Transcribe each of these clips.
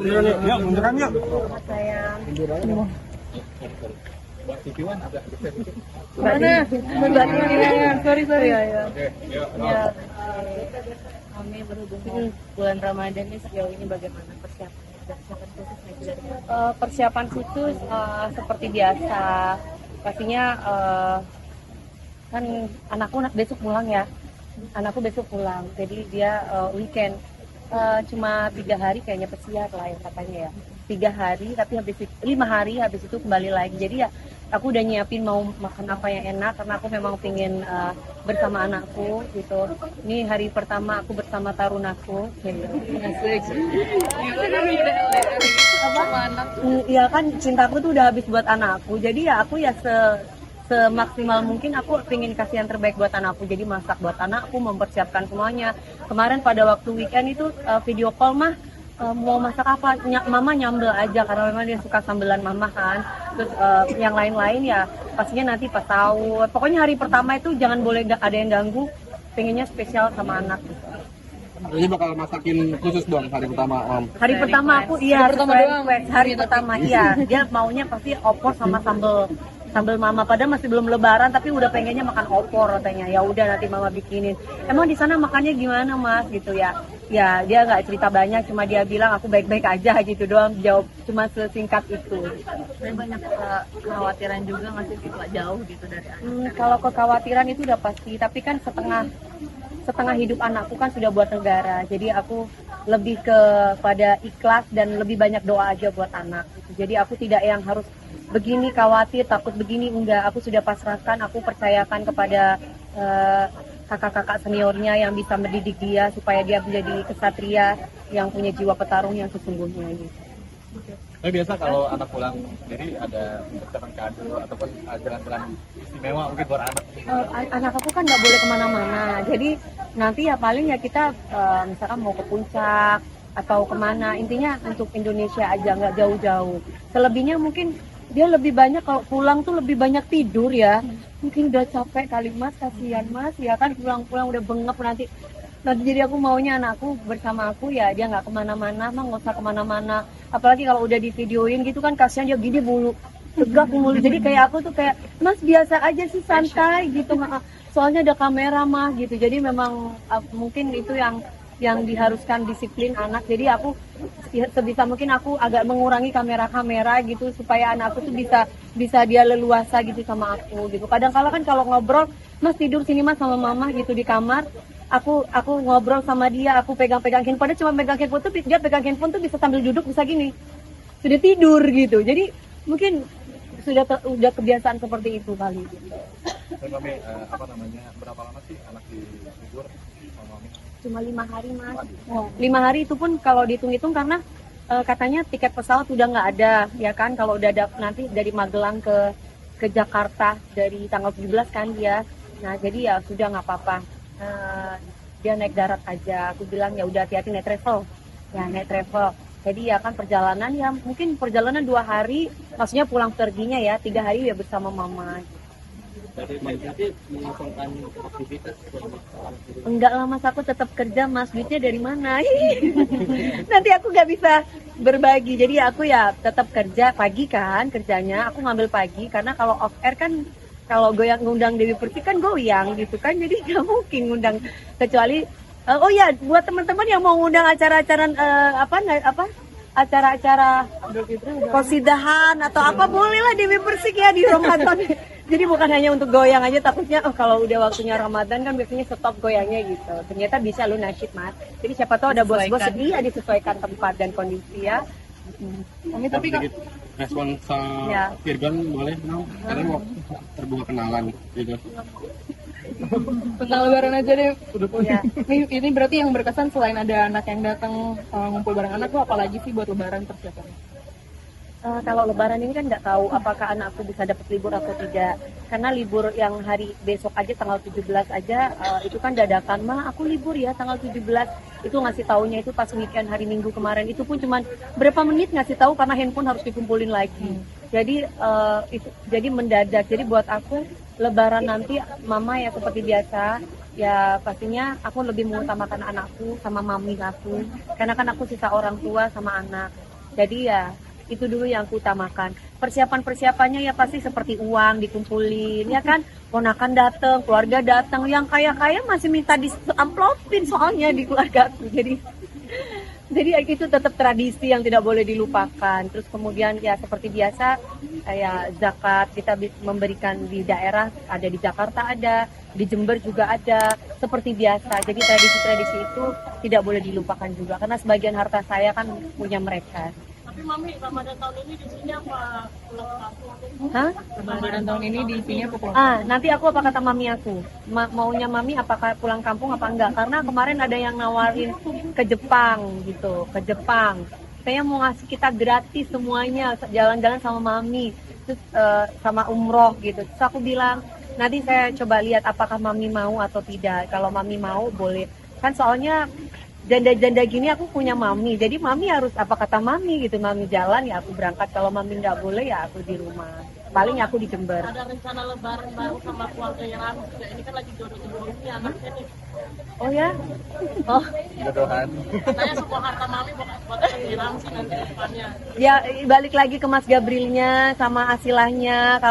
Yuk, munduran yuk. Sayang. Mana? Sorry. Ya. Ya. Kami berhubung bulan Ramadan ini sejauh ini bagaimana persiapannya? Ada persiapan khusus nggak sih dari Persiapan khusus seperti biasa. Pastinya kan anakku besok pulang ya. Anakku besok pulang. Jadi dia weekend. Cuma 3 hari kayaknya pesiar lah yang katanya ya. 3 hari tapi habis itu 5 hari habis itu kembali lagi. Jadi ya aku udah nyiapin mau makan apa yang enak karena aku memang pengen bersama anakku gitu. Ini hari pertama aku bersama tarunaku gitu. Iya kan cintaku tuh udah habis buat anakku. Jadi ya aku ya semaksimal mungkin aku pengen kasih yang terbaik buat anakku. Jadi masak buat anakku, mempersiapkan semuanya. Kemarin pada waktu weekend itu video call mah mau masak apa, mama nyambel aja karena memang dia suka sambelan mama kan. Terus yang lain-lain ya pastinya nanti pas sahur. Pokoknya hari pertama itu jangan boleh ada yang ganggu. Pengennya spesial sama anak gitu. Ini bakal masakin khusus dong hari pertama, Om. Hari pertama aku iya hari pertama iya dia maunya pasti opor sama sambal mama, padahal masih belum lebaran tapi udah pengennya makan opor katanya. Ya udah nanti mama bikinin. Emang di sana makannya gimana mas gitu ya? Ya dia nggak cerita banyak, cuma dia bilang aku baik-baik aja gitu doang, jawab cuma sesingkat itu. Saya banyak kekhawatiran juga nggak sih setelah jauh gitu dari anak? Kalau kekhawatiran itu udah pasti, tapi kan setengah hidup anakku kan sudah buat negara, jadi aku lebih kepada ikhlas dan lebih banyak doa aja buat anak gitu. Jadi aku tidak yang harus begini khawatir, takut begini, enggak. Aku sudah pasrahkan, aku percayakan kepada kakak-kakak seniornya yang bisa mendidik dia supaya dia menjadi kesatria yang punya jiwa petarung yang sesungguhnya gitu. Tapi biasa kalau anak pulang sendiri ada persiapan kado ataupun jalan-jalan istimewa mungkin buat anak. Anak aku kan nggak boleh kemana-mana, jadi nanti ya paling ya kita misalkan mau ke puncak atau kemana, intinya untuk Indonesia aja, nggak jauh-jauh. Selebihnya mungkin dia lebih banyak kalau pulang tuh lebih banyak tidur ya, mungkin udah capek kali mas, kasihan mas ya kan pulang-pulang udah bengep nanti. Jadi aku maunya anakku bersama aku ya, dia nggak kemana-mana, mah nggak usah kemana-mana. Apalagi kalau udah di videoin gitu kan kasihan dia gini mulu, tegak mulu. Jadi kayak aku tuh kayak mas biasa aja sih santai gitu, soalnya ada kamera mah gitu. Jadi memang mungkin itu yang diharuskan disiplin anak. Jadi aku sebisa mungkin aku agak mengurangi kamera-kamera gitu supaya anakku tuh bisa dia leluasa gitu sama aku gitu. Kadang-kala kan kalau ngobrol, mas tidur sini mas sama mama gitu di kamar. Aku ngobrol sama dia, aku pegang-pegang handphone, dia cuma pegang handphone tuh dia pegang handphone tuh bisa sambil duduk bisa gini. Sudah tidur gitu. Jadi mungkin udah kebiasaan seperti itu kali gitu. Kami berapa lama sih anak di libur sama Mami? Cuma 5 hari mas. 5 hari itu pun kalau dihitung-hitung karena katanya tiket pesawat udah nggak ada ya kan, kalau udah ada nanti dari Magelang ke Jakarta dari tanggal 17 kan dia. Nah jadi ya sudah nggak apa-apa, dia naik darat aja. Aku bilang ya udah hati-hati naik travel ya, naik travel. Jadi ya kan perjalanan ya mungkin perjalanan 2 hari, maksudnya pulang perginya ya 3 hari ya bersama mama. Jadi nanti mengosongkan aktivitas. Enggak lah mas, aku tetap kerja mas, duitnya dari mana? Nanti aku nggak bisa berbagi, jadi aku ya tetap kerja pagi kan kerjanya, aku ngambil pagi karena kalau off air kan kalau ngundang Dewi Persik kan goyang gitu kan, jadi nggak mungkin ngundang kecuali oh ya buat teman-teman yang mau ngundang acara-acara acara-acara kosidahan atau apa bolehlah Dewi Persik ya di Ramadan. Jadi bukan hanya untuk goyang aja, takutnya kalau udah waktunya Ramadan kan biasanya stop goyangnya gitu. Ternyata bisa lu nasyid mas. Jadi siapa tahu ada bos-bos dia disesuaikan tempat dan kondisi ya. Kami tapi respon ya. Virgon boleh dong, kalian mau terbuka kenalan gitu. Tentang lebaran aja deh. Ya. Ini berarti yang berkesan selain ada anak yang datang ngumpul bareng anak, tuh apalagi sih buat lebaran persiapannya? Kalau lebaran ini kan nggak tahu apakah anakku bisa dapat libur atau tidak, karena libur yang hari besok aja tanggal 17 aja itu kan dadakan, mah aku libur ya tanggal 17, itu ngasih taunya itu pas weekend hari Minggu kemarin, itu pun cuman berapa menit ngasih tahu karena handphone harus dikumpulin lagi. Jadi mendadak. Jadi buat aku lebaran nanti mama ya seperti biasa ya pastinya aku lebih mengutamakan anakku sama mami aku, karena kan aku sisa orang tua sama anak. Jadi ya itu dulu yang aku utamakan. Persiapannya ya pasti seperti uang dikumpulin, ya kan? Ponakan datang, keluarga datang, yang kaya-kaya masih minta di amplopin soalnya di keluarga aku. Jadi itu tetap tradisi yang tidak boleh dilupakan. Terus kemudian ya seperti biasa, ya zakat kita memberikan di daerah, ada di Jakarta ada, di Jember juga ada, seperti biasa. Jadi tradisi-tradisi itu tidak boleh dilupakan juga, karena sebagian harta saya kan punya mereka. Tapi Mami, Ramadan tahun ini di sini apa pulang kampung? Hah? Ramadan tahun ini di sini apa pulang? Nanti aku apa kata mami aku? Maunya mami apakah pulang kampung apa enggak? Karena kemarin ada yang nawarin ke Jepang gitu, ke Jepang. Saya mau ngasih kita gratis semuanya, jalan-jalan sama mami, terus sama umroh gitu. Terus aku bilang, nanti saya coba lihat apakah mami mau atau tidak. Kalau mami mau boleh. Kan soalnya janda-janda gini aku punya mami, jadi mami harus apa kata mami gitu. Mami jalan ya aku berangkat, kalau mami nggak boleh ya aku di rumah, paling aku di Jember. Ada rencana lebaran baru sama keluarga yang ramai juga, ini kan lagi jodoh-jodoh ini anaknya nih. Oh ya? Oh Jodohan. Katanya semua harta Mami buat di Ramsi nanti ke depannya. ya, balik lagi ke Mas Gabrilnya sama Asilahnya.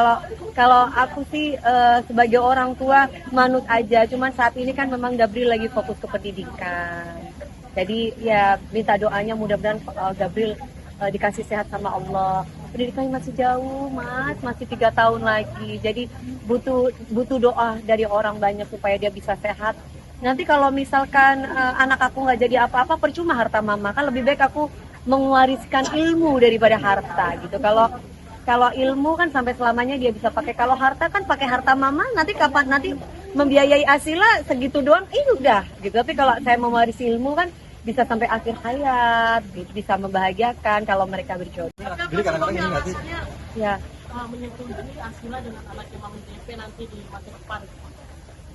Kalau aku sih sebagai orang tua manut aja, cuman saat ini kan memang Gabril lagi fokus ke pendidikan. Jadi ya minta doanya mudah-mudahan Gabril dikasih sehat sama Allah. Pendidikannya masih jauh, Mas, masih 3 tahun lagi. Jadi butuh doa dari orang banyak supaya dia bisa sehat. Nanti kalau misalkan anak aku nggak jadi apa-apa, percuma harta mama. Kan lebih baik aku mewariskan ilmu daripada harta gitu. Kalau ilmu kan sampai selamanya dia bisa pakai. Kalau harta kan pakai harta mama, nanti kapan nanti membiayai Asila segitu doang, udah gitu. Tapi kalau saya mewarisi ilmu kan bisa sampai akhir hayat, gitu. Bisa membahagiakan kalau mereka berjodoh. Jadi kadang-kadang ini nggak sih? Ya, Menyetujui ini Asila dengan anaknya Mami JP nanti di masa depan.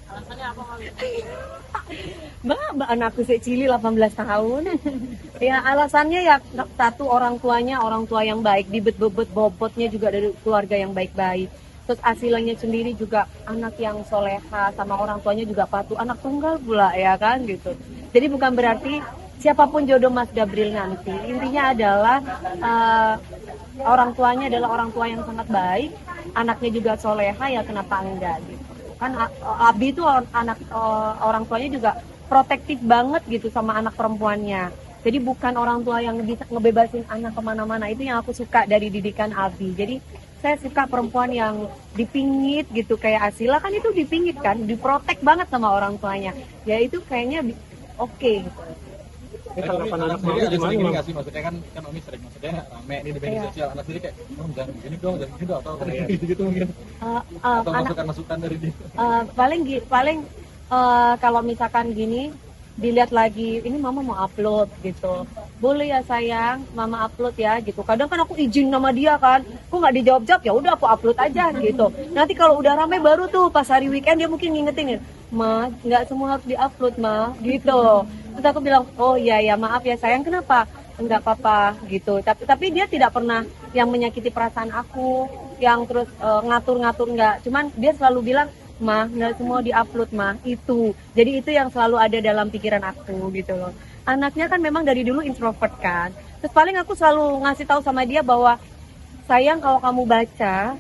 Alasannya apa Mami? Mbak anakku secili 18 tahun. Ya alasannya ya satu, orang tua yang baik, dibet-bebet bobotnya juga dari keluarga yang baik-baik. Terus Asilanya sendiri juga anak yang soleha, sama orang tuanya juga patuh, anak tunggal pula ya kan gitu. Jadi bukan berarti siapapun jodoh Mas Gabril nanti, intinya adalah orang tuanya adalah orang tua yang sangat baik, anaknya juga soleha, ya kenapa enggak gitu. Kan Abi itu orang tuanya juga protektif banget gitu sama anak perempuannya. Jadi bukan orang tua yang bisa ngebebasin anak kemana-mana. Itu yang aku suka dari didikan Abi. Jadi saya suka perempuan yang dipingit gitu, kayak Asila kan itu dipingit kan, diprotek banget sama orang tuanya. Ya itu kayaknya oke gitu. Harapan anak sendiri ada sering gini nggak sih? Maksudnya kan Omi sering, maksudnya rame nih di media sosial, anak sendiri kayak, jangan gini dong, atau kayak gitu mungkin. Atau masukan-masukan dari dia. Paling kalau misalkan gini, dilihat lagi, ini mama mau upload gitu, boleh ya sayang, mama upload ya gitu. Kadang kan aku izin sama dia kan, kok nggak dijawab-jawab, ya udah aku upload aja gitu. Nanti kalau udah rame baru tuh pas hari weekend dia mungkin ngingetin, ma nggak semua harus diupload ma gitu. Terus aku bilang, oh iya ya maaf ya sayang, kenapa? Enggak apa-apa gitu. Tapi dia tidak pernah yang menyakiti perasaan aku, yang terus ngatur-ngatur, enggak. Cuman dia selalu bilang, mah nggak semua diupload mah itu. Jadi itu yang selalu ada dalam pikiran aku gitu loh. Anaknya kan memang dari dulu introvert kan. Terus paling aku selalu ngasih tahu sama dia bahwa sayang, kalau kamu baca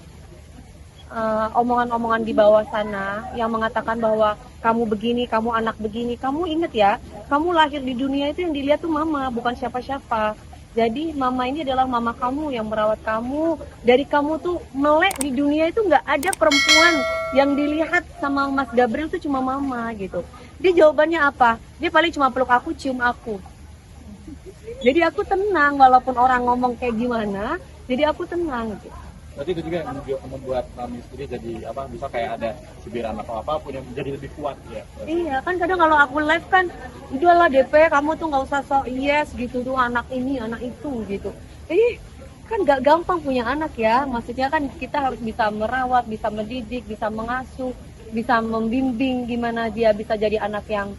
omongan-omongan di bawah sana yang mengatakan bahwa kamu begini, kamu anak begini, kamu inget ya, kamu lahir di dunia itu yang dilihat tuh mama, bukan siapa-siapa. Jadi mama ini adalah mama kamu yang merawat kamu. Dari kamu tuh melek di dunia itu nggak ada perempuan yang dilihat sama Mas Gabril tuh cuma mama gitu. Dia jawabannya apa? Dia paling cuma peluk aku, cium aku. Jadi aku tenang walaupun orang ngomong kayak gimana. Jadi aku tenang gitu. Berarti itu juga yang membuat Mami sendiri jadi apa, bisa kayak ada cibiran atau apapun yang menjadi lebih kuat ya. Iya kan, kadang kalau aku live kan, udahlah DP kamu tuh nggak usah sok yes gitu tuh, anak ini anak itu gitu. Kan nggak gampang punya anak ya, maksudnya kan kita harus bisa merawat, bisa mendidik, bisa mengasuh, bisa membimbing gimana dia bisa jadi anak yang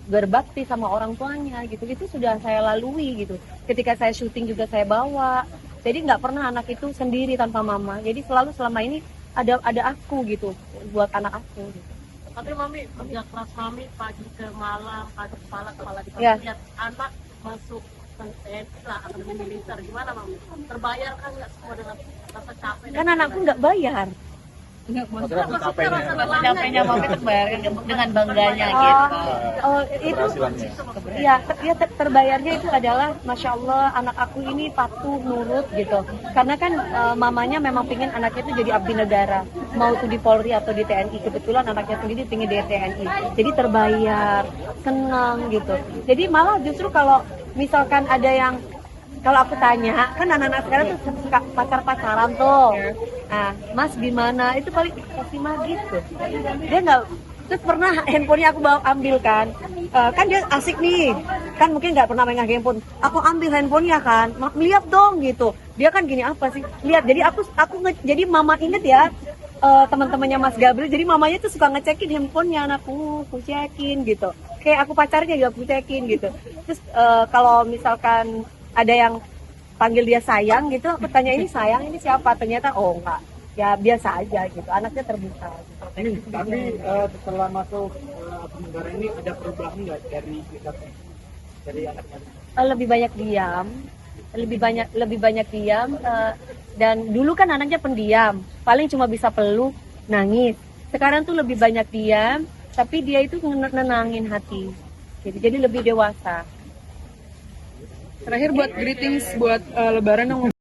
berbakti sama orang tuanya gitu. Itu sudah saya lalui gitu. Ketika saya syuting juga saya bawa. Jadi nggak pernah anak itu sendiri tanpa mama. Jadi selalu selama ini ada aku gitu buat anak aku gitu. Tapi mami kerja keras mami pagi ke malam, pagi kepala di Ya. lihat anak masuk TNI lah atau di militer gimana mami? Terbayar kan nggak semua dengan rasa capek? Kan anakku nggak bayar. Maksudnya rasa capeknya. Rasa capeknya mami terbayar dengan bangganya Oh, gitu. oh itu Keberhasilannya. ya terbayarnya itu adalah masya Allah anak aku ini patuh nurut gitu. Karena kan mamanya memang pingin anaknya itu jadi abdi negara, mau itu di Polri atau di TNI. Kebetulan anaknya sendiri pingin di TNI, jadi terbayar, senang gitu. Jadi malah justru kalau misalkan ada yang kalau aku tanya, kan anak-anak sekarang tuh suka pacar-pacaran tuh. Nah, Mas gimana? Itu paling kasih mah gitu. Dia nggak, terus pernah handphonenya aku bawa ambil kan. Kan dia asik nih, kan mungkin nggak pernah megang handphone. Aku ambil handphonenya kan, lihat dong gitu. Dia kan gini apa sih? Lihat, jadi jadi mama inget ya. Teman-temannya Mas Gabriel, jadi mamanya tuh suka ngecekin handphonenya anakku, aku cekin gitu. Kayak aku pacarnya juga aku cekin gitu. Terus kalau misalkan ada yang panggil dia sayang gitu, aku tanya ini sayang ini siapa, ternyata oh enggak, ya biasa aja gitu, anaknya terbuka gitu. Tapi setelah masuk abdi negara ini ada perubahan nggak dari sikapnya dari anaknya? Lebih banyak diam, lebih banyak diam, dan dulu kan anaknya pendiam, paling cuma bisa peluk, nangis. Sekarang tuh lebih banyak diam, tapi dia itu nenangin hati, jadi lebih dewasa. Terakhir buat greetings buat Lebaran yang